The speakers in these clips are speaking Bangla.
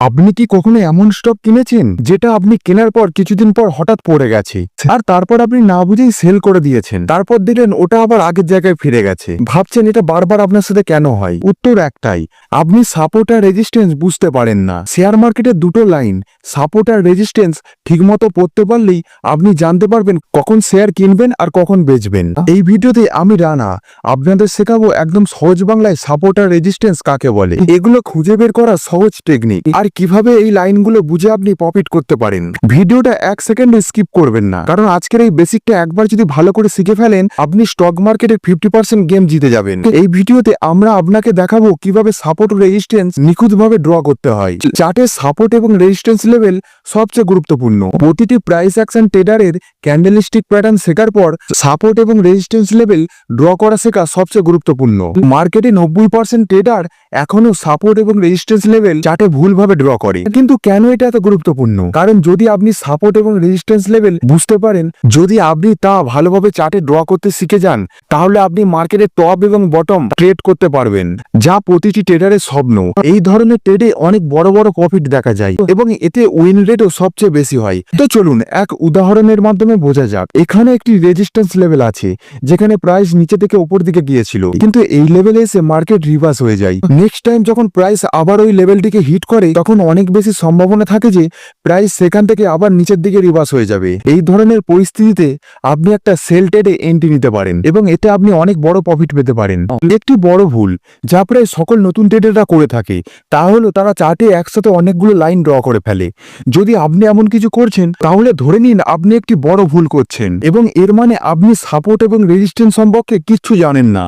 আপনি কি কখনো এমন স্টক কিনেছেন যেটা আপনি কেনার পর কিছুদিন পর হঠাৎ পড়ে গেছে আর তারপর আপনি না বুঝেই সেল করে দিয়েছেন, তারপর দেখলেন ওটা আবার আগের জায়গায় ফিরে গেছে, ভাবছেন এটা বারবার আপনার সাথে কেন হয়? উত্তর একটাই, আপনি সাপোর্ট আর রেজিস্ট্যান্স বুঝতে পারেন না। শেয়ার মার্কেটের দুটো লাইন, সাপোর্ট আর রেজিস্ট্যান্স ঠিকমতো পড়তে পারলেই আপনি জানতে পারবেন কখন শেয়ার কিনবেন আর কখন বেচবেন। এই ভিডিওতে আমি রানা আপনাদের শেখাবো একদম সহজ বাংলায় সাপোর্ট আর রেজিস্ট্যান্স কাকে বলে, এগুলো খুঁজে বের করা সহজ টেকনিক, আর কিভাবে এই লাইনগুলো বুঝে আপনি প্রফিট করতে পারেন। ভিডিওটা 1 সেকেন্ড স্কিপ করবেন না, কারণ আজকের এই বেসিকটা একবার যদি ভালো করে শিখে ফেলেন আপনি স্টক মার্কেটের 50% গেম জিতে যাবেন। এই ভিডিওতে আমরা আপনাকে দেখাবো কিভাবে সাপোর্ট ও রেজিস্ট্যান্স নিখুঁতভাবে ড্র করতে হয়। চার্টে সাপোর্ট এবং রেজিস্ট্যান্স লেভেল সবচেয়ে গুরুত্বপূর্ণ। প্রতিটি প্রাইস অ্যাকশন ট্রেডারের ক্যান্ডেলস্টিক প্যাটার্ন শেখার পর সাপোর্ট এবং রেজিস্ট্যান্স লেভেল ড্র করা শেখা সবচেয়ে গুরুত্বপূর্ণ। মার্কেটে 90% ট্রেডার এখনো সাপোর্ট এবং রেজিস্ট্যান্স লেভেল চার্টে ভুলভাবে ড্র করে। কিন্তু কেন এটা এত গুরুত্বপূর্ণ? কারণ যদি আপনি সাপোর্ট এবং রেজিস্ট্যান্স লেভেল বুঝতে পারেন, যদি আপনি তা ভালোভাবে চার্টে ড্র করতে শিখে যান, তাহলে আপনি মার্কেটে টপ এবং বটম ট্রেড করতে পারবেন, যা প্রতিটি ট্রেডারের স্বপ্ন। এই ধরনের ট্রেডে অনেক বড় বড় প্রফিট দেখা যায় এবং এতে উইন রেটও সবচেয়ে বেশি হয়। তো চলুন এক উদাহরণের মাধ্যমে বোঝা যাক। এখানে একটি রেজিস্ট্যান্স লেভেল আছে যেখানে প্রাইস নিচে থেকে উপর দিকে গিয়েছিল, কিন্তু এই লেভেলে এসে মার্কেট রিভার্স হয়ে যায়। নেক্সট টাইম যখন প্রাইস আবার ওই লেভেলটিকে হিট করে, তখন অনেক বেশি সম্ভাবনা থাকে যে প্রাইস সেখান থেকে আবার নিচের দিকে রিভার্স হয়ে যাবে। এই ধরনের পরিস্থিতিতে আপনি একটা সেল ট্রেডে এন্ট্রি নিতে পারেন এবং এতে আপনি অনেক বড় প্রফিট পেতে পারেন। একটি বড় ভুল যা প্রায় সকল নতুন ট্রেডাররা করে থাকে তা হলো তারা চার্টে একসাথে অনেকগুলো লাইন ড্র করে ফেলে। যদি আপনি এমন কিছু করছেন, তাহলে ধরে নিন আপনি একটি বড় ভুল করছেন এবং এর মানে আপনি সাপোর্ট এবং রেজিস্ট্যান্স সম্পর্কে কিচ্ছু জানেন না,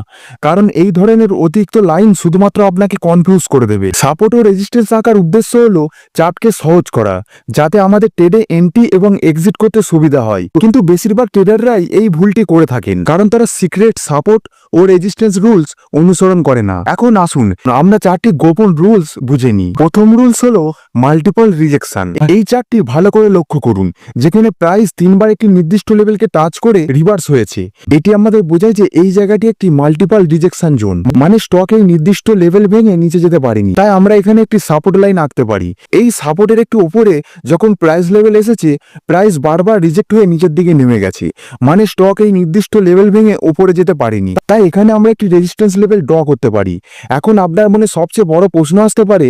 কারণ এই ধরনের অতিরিক্ত লাইন শুধুমাত্র আপনাকে কনফিউজ করে দেবে। সাপোর্ট ও রেজিস্ট্যান্স আঁকার উদ্দেশ্য হলো চার্টকে সহজ করা, যাতে আমাদের ট্রেডে এন্ট্রি এবং এক্সিট করতে সুবিধা হয়। কিন্তু বেশিরভাগ ট্রেডাররাই এই ভুলটি করে থাকেন, কারণ তারা সিক্রেট সাপোর্ট ও রেজিস্ট্যান্স রুলস অনুসরণ করে না। এখন আসুন আমরা চারটি গোপন রুলস বুঝে নিই। প্রথম রুলস হলো মাল্টিপল রিজেকশন। এই চারটি ভালো করে লক্ষ্য করুন, যেখানে প্রাইস 3 বার একটি নির্দিষ্ট লেভেলকে টাচ করে রিভার্স হয়েছে। এটি আমাদের বোঝায় যে এই জায়গাটি একটি মাল্টিপল রিজেকশন জোন, মানে স্টক এই নির্দিষ্ট লেভেল ভেঙে নিচে যেতে পারেনি। তাই আমরা এখানে একটি সাপোর্ট লাইন আঁকতে পারি। এই সাপোর্টের একটু উপরে যখন প্রাইস লেভেল এসেছে, প্রাইস বারবার রিজেক্ট হয়ে নিচের দিকে নেমে গেছে, মানে স্টক এই নির্দিষ্ট লেভেল ভেঙে উপরে যেতে পারেনি। তাই এখানে আমরা একটি রেজিস্ট্যান্স লেভেল ড্র করতে পারি। এখন আপনার মনে সবচেয়ে বড় প্রশ্ন আসতে পারে,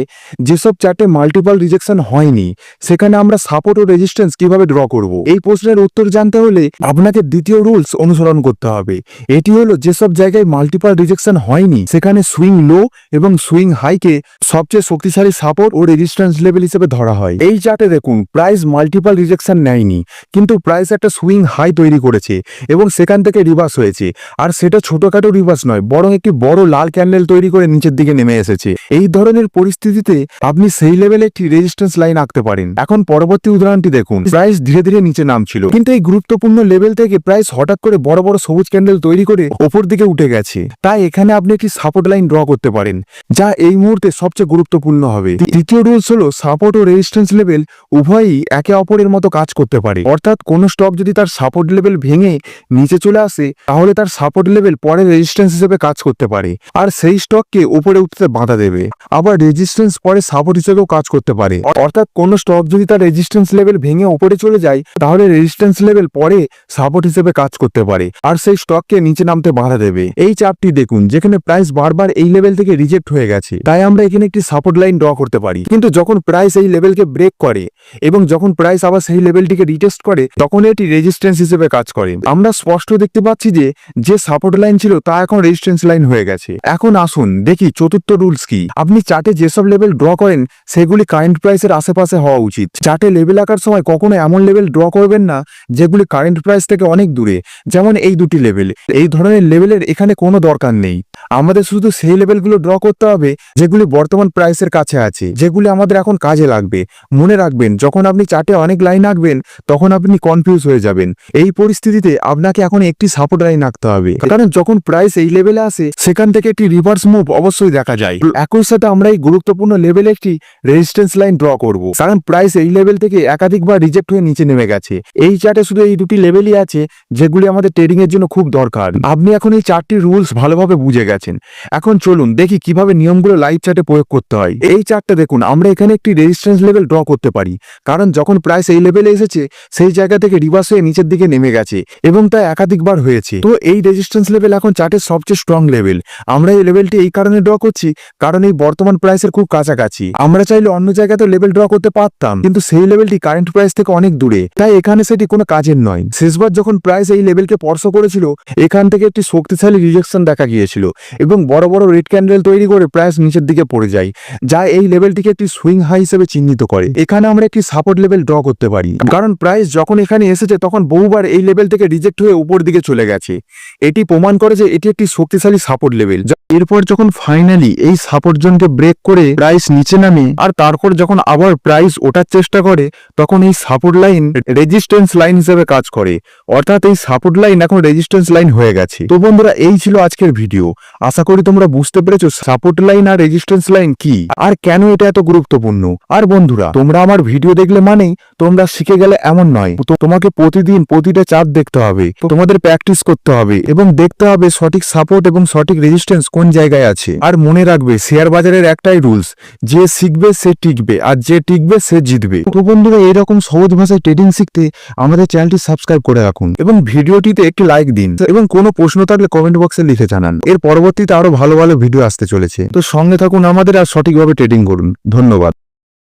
যেসব চার্টে মাল্টিপল রিজেকশন হয়নি সেখানে আমরা সাপোর্ট ও রেজিস্ট্যান্স কিভাবে ড্র করব? এই প্রশ্নের উত্তর জানতে হলে আপনাকে দ্বিতীয় রুলস অনুসরণ করতে হবে। এটি হলো যেসব জায়গায় মাল্টিপল রিজেকশন হয়নি সেখানে সুইং লো এবং সুইং হাইকে সবচেয়ে শক্তিশালী সাপোর্ট ও রেজিস্ট্যান্স লেভেল হিসেবে ধরা হয়। এই চার্টে দেখুন প্রাইস মাল্টিপল রিজেকশন নেয়নি, কিন্তু প্রাইস একটা সুইং হাই তৈরি করেছে এবং সেখান থেকে রিভার্স হয়েছে, আর সেটা ছোটখাটো রিভার্স নয়, বরং একটি বড় লাল ক্যান্ডেল তৈরি করে নিচের দিকে নেমে এসেছে। এই ধরনের পরিস্থিতিতে আপনি সেই লেভেলে একটি রেজিস্ট্যান্স লাইন আঁকতে পারেন। এখন পরবর্তী উদাহরণটি দেখুন। প্রাইস ধীরে ধীরে নিচে নামছিল, কিন্তু এই গুরুত্বপূর্ণ লেভেল থেকে প্রাইস হঠাৎ করে বড় বড় সবুজ ক্যান্ডেল তৈরি করে ওপর দিকে উঠে গেছে। তাই এখানে আপনি একটি সাপোর্ট লাইন ড্র করতে পারেন, যা এই মুহূর্তে সবচেয়ে গুরুত্বপূর্ণ হবে। তৃতীয় রুলস হলো সাপোর্ট ও রেজিস্ট্যান্স লেভেল উভয়ই একে অপরের মতো কাজ করতে পারে। অর্থাৎ কোন স্টক যদি তার সাপোর্ট লেভেল ভেঙে নিচে চলে আসে, তাহলে তার সাপোর্ট লেভেল পরে রেজিস্ট্যান্স হিসেবে কাজ করতে পারে আর সেই স্টককে উপরে উঠতে বাধা দেবে। আবার রেজিস্ট্যান্স পরে সাপোর্ট হিসেবেও কাজ করতে পারে। অর্থাৎ কোন স্টক যদি তার রেজিস্ট্যান্স লেভেল ভেঙে উপরে চলে যায়, তাহলে রেজিস্ট্যান্স লেভেল পরে সাপোর্ট হিসেবে কাজ করতে পারে আর সেই স্টককে নিচে নামতে বাধা দেবে। এই চার্টটি দেখুন, যেখানে প্রাইস বারবার এই লেভেল থেকে রিজেক্ট হয়ে গেছে, তাই আমরা এখানে একটি সাপোর্ট লাইন ড্র করতে পারি। কিন্তু যখন প্রাইস এই লেভেলকে ব্রেক করে এবং যখন প্রাইস আবার সেই লেভেলটিকে রিটেস্ট করে, তখন এটি রেজিস্ট্যান্স হিসেবে কাজ করে। আমরা স্পষ্ট দেখতে পাচ্ছি যে সাপোর্ট লাইন ছিল তা এখন রেজিস্ট্যান্স লাইন হয়ে গেছে। এখন আসুন দেখি চতুর্থ রুলস কি। আপনি চার্টে যেসব লেভেল ড্র করেন সেগুলি কারেন্ট প্রাইসের আশেপাশে হওয়া উচিত। চার্টে লেভেল আঁকার সময় কখনো এমন লেভেল ড্র করবেন না যেগুলি কারেন্ট প্রাইস থেকে অনেক দূরে, যেমন এই দুটি লেভেল। এই ধরনের লেভেলের এখানে কোনো দরকার নেই। আমাদের শুধু সেই লেভেলগুলো ড্র করতে হবে যেগুলি বর্তমান প্রাইসের কাছে আছে, যেগুলি আমাদের এখন কাজে লাগবে। মনে রাখবেন, যখন আপনি চার্টে অনেক লাইন আঁকবেন তখন আপনি কনফিউজ হয়ে যাবেন। এই পরিস্থিতিতে আপনাকে এখন একটি সাপোর্ট লাইন আঁকতে হবে, কারণ যখন প্রাইস এই লেভেলে আসে সেখান থেকে একটি রিভার্স মুভ অবশ্যই দেখা যায়। একই সাথে আমরা এই গুরুত্বপূর্ণ লেভেলে একটি রেজিস্ট্যান্স লাইন ড্র করব, কারণ প্রাইস এই লেভেল থেকে একাধিকবার রিজেক্ট হয়ে নিচে নেমে গেছে। এই চার্টে শুধু এই দুটি লেভেলই আছে যেগুলি আমাদের ট্রেডিং এর জন্য খুব দরকার। আপনি এখন এই চারটি রুলস ভালোভাবে বুঝে গেছেন। এখন চলুন দেখি কিভাবে নিয়মগুলো লাইভ চার্টে প্রয়োগ করতে হয়। এই চার্টটা দেখুন, আমরা এখানে একটি রেজিস্ট্যান্স লেভেল ড্র করতে পারি, কারণ যখন প্রাইস এই লেভেলে এসেছে সেই জায়গা থেকে রিভার্স হয়ে নিচের দিকে নেমে গেছে এবং তা একাধিকবার হয়েছে। তো এই রেজিস্ট্যান্স লেভেল এখন চার্টের সবচেয়ে স্ট্রং লেভেল। আমরা এই লেভেলটি এই কারণে ড্র করছি কারণ এই বর্তমান প্রাইসের খুব কাছাকাছি। আমরা চাইলে অন্য জায়গাতেও লেভেল ড্র করতে পারতাম, কিন্তু সেই লেভেলটি কারেন্ট প্রাইস থেকে অনেক দূরে, তাই এখানে সেটি কোনো কাজের নয়। শেষবার যখন প্রাইস এই লেভেলকে স্পর্শ করেছিল এখান থেকে একটি শক্তিশালী রিজেকশন দেখা গিয়েছিল এবং বড় বড় রেড ক্যান্ডেল তৈরি করে প্রাইস নিচের দিকে পড়ে যায়, যা এই লেভেলটিকে একটি সুইং হাই হিসেবে চিহ্নিত করে। এখানে আমরা একটি সাপোর্ট লেভেল ড্র করতে পারি, কারণ প্রাইস যখন এখানে এসেছে তখন বহুবার এই লেভেল থেকে রিজেক্ট হয়ে উপর দিকে চলে গেছে। এটি প্রমাণ করে যে এটি একটি শক্তিশালী সাপোর্ট লেভেল। এরপর যখন ফাইনালি এই সাপোর্ট জোনকে ব্রেক করে প্রাইস নিচে নামে আর তারপর যখন আবার প্রাইস ওঠার চেষ্টা করে তখন এই সাপোর্ট লাইন রেজিস্ট্যান্স লাইন হিসেবে কাজ করে, অর্থাৎ এই সাপোর্ট লাইন এখন রেজিস্ট্যান্স লাইন হয়ে গেছে। তো বন্ধুরা, এই ছিল আজকের ভিডিও। আশা করি তোমরা বুঝতে পেরেছো সাপোর্ট লাইন আর রেজিস্ট্যান্স লাইন কি আর কেন এটা এত গুরুত্বপূর্ণ। আর বন্ধুরা, তোমরা আমার ভিডিও দেখলে মানেই তোমরা শিখে গেলে এমন নয়। তো তোমাকে প্রতিদিন প্রতিটা চার্ট দেখতে হবে, তোমাদের প্র্যাকটিস করতে হবে এবং দেখতে হবে সঠিক সাপোর্ট এবং সঠিক রেজিস্ট্যান্স কোন জায়গায় আছে। আর মনে রাখবে, শেয়ার বাজারের একটাই রুলস, যে শিখবে সে টিকবে আর যে টিকবে সে জিতবে। তো বন্ধুরা, এরকম সহজ ভাষায় ট্রেডিং শিখতে আমাদের চ্যানেলটি সাবস্ক্রাইব করে রাখুন এবং ভিডিওটিতে একটি লাইক দিন এবং কোনো প্রশ্ন থাকলে কমেন্ট বক্সে লিখে জানান। এর পরবর্তীতে আরো ভালো ভালো ভিডিও আসতে চলেছে, তো সঙ্গে থাকুন আমাদের আর সঠিকভাবে ট্রেডিং করুন। ধন্যবাদ।